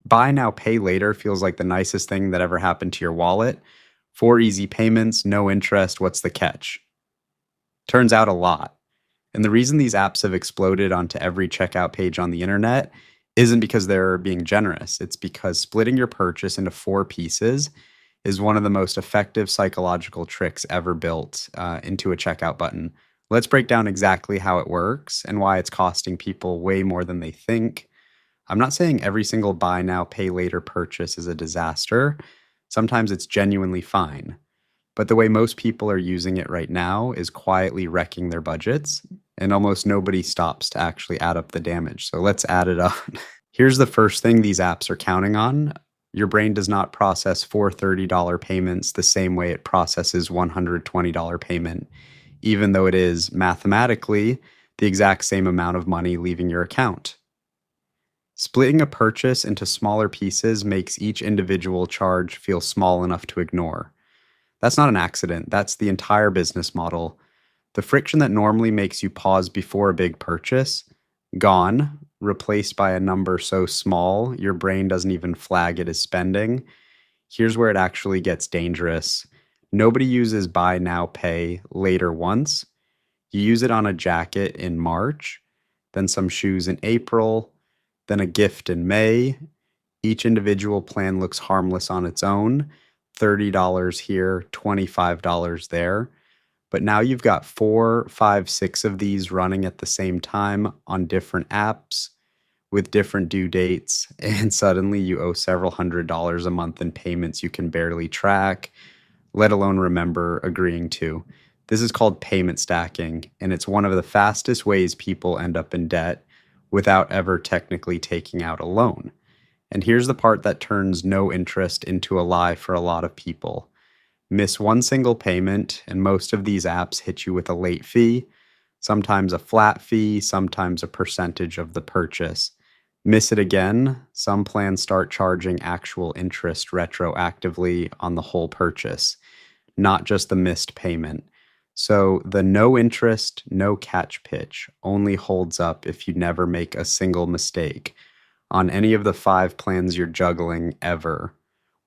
Buy now, pay later feels like the nicest thing that ever happened to your wallet. 4 easy payments, no interest. What's the catch? Turns out a lot. And the reason these apps have exploded onto every checkout page on the internet isn't because they're being generous. It's because splitting your purchase into 4 pieces is one of the most effective psychological tricks ever built into a checkout button. Let's break down exactly how it works and why it's costing people way more than they think. I'm not saying every single buy now, pay later purchase is a disaster. Sometimes it's genuinely fine. But the way most people are using it right now is quietly wrecking their budgets, and almost nobody stops to actually add up the damage. So let's add it up. Here's the first thing these apps are counting on. Your brain does not process four $30 payments the same way it processes $120 payment, even though it is mathematically the exact same amount of money leaving your account. Splitting a purchase into smaller pieces makes each individual charge feel small enough to ignore. That's not an accident. That's the entire business model. The friction that normally makes you pause before a big purchase, gone, replaced by a number so small your brain doesn't even flag it as spending. Here's where it actually gets dangerous. Nobody uses buy now, pay later once. You use it on a jacket in March, then some shoes in April, then a gift in May. Each individual plan looks harmless on its own. $30 here, $25 there. But now you've got 4, 5, 6 of these running at the same time on different apps with different due dates, and suddenly you owe several $100s a month in payments you can barely track, let alone remember agreeing to. This is called payment stacking, and it's one of the fastest ways people end up in debt without ever technically taking out a loan. And here's the part that turns no interest into a lie for a lot of people. Miss one single payment, and most of these apps hit you with a late fee, sometimes a flat fee, sometimes a percentage of the purchase. Miss it again, some plans start charging actual interest retroactively on the whole purchase, not just the missed payment. So the no interest, no catch pitch only holds up if you never make a single mistake on any of the 5 plans you're juggling ever.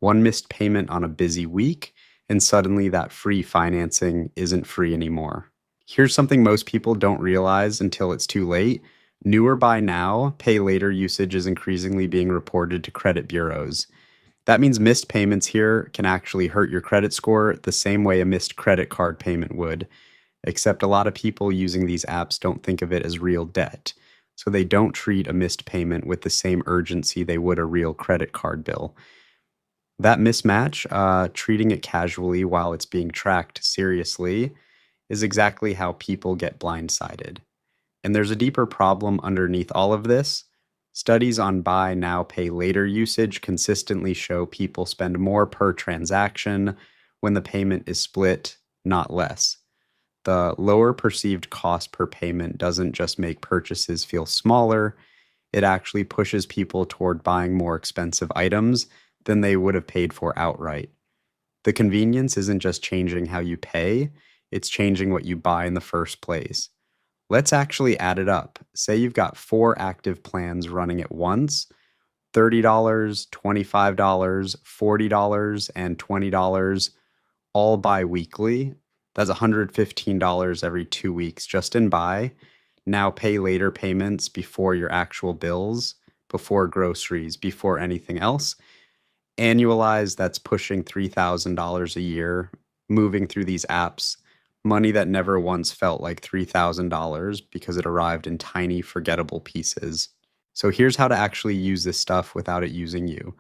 One missed payment on a busy week, and suddenly that free financing isn't free anymore. Here's something most people don't realize until it's too late. Newer buy now, pay later usage is increasingly being reported to credit bureaus. That means missed payments here can actually hurt your credit score the same way a missed credit card payment would, except a lot of people using these apps don't think of it as real debt, so they don't treat a missed payment with the same urgency they would a real credit card bill. That mismatch, treating it casually while it's being tracked seriously, is exactly how people get blindsided. And there's a deeper problem underneath all of this. Studies on buy now, pay later usage consistently show people spend more per transaction when the payment is split, not less. The lower perceived cost per payment doesn't just make purchases feel smaller, it actually pushes people toward buying more expensive items than they would have paid for outright. The convenience isn't just changing how you pay, it's changing what you buy in the first place. Let's actually add it up. Say you've got 4 active plans running at once, $30, $25, $40, and $20, all bi-weekly. That's $115 every 2 weeks just in buy. Now pay later payments before your actual bills, before groceries, before anything else. Annualized, that's pushing $3,000 a year, moving through these apps. Money that never once felt like $3,000 because it arrived in tiny, forgettable pieces. So here's how to actually use this stuff without it using you.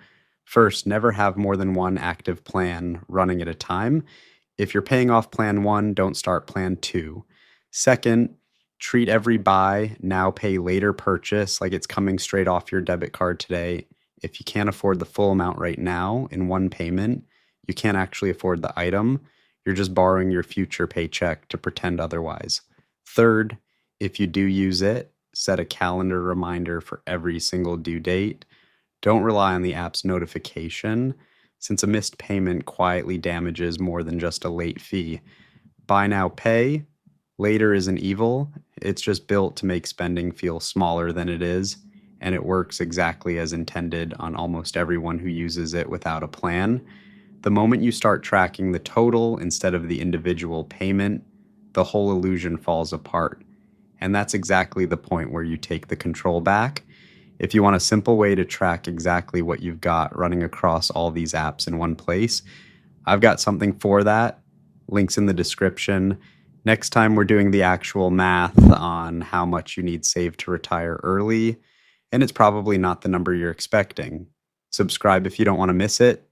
First, never have more than one active plan running at a time. If you're paying off plan 1, don't start plan 2. Second, treat every buy, now pay later purchase like it's coming straight off your debit card today. If you can't afford the full amount right now in one payment, you can't actually afford the item. You're just borrowing your future paycheck to pretend otherwise. Third, if you do use it, set a calendar reminder for every single due date. Don't rely on the app's notification, since a missed payment quietly damages more than just a late fee. Buy now, pay later isn't evil. It's just built to make spending feel smaller than it is, and it works exactly as intended on almost everyone who uses it without a plan. The moment you start tracking the total instead of the individual payment, the whole illusion falls apart. And that's exactly the point where you take the control back. If you want a simple way to track exactly what you've got running across all these apps in one place, I've got something for that. Links in the description. Next time we're doing the actual math on how much you need saved to retire early, and it's probably not the number you're expecting. Subscribe if you don't want to miss it,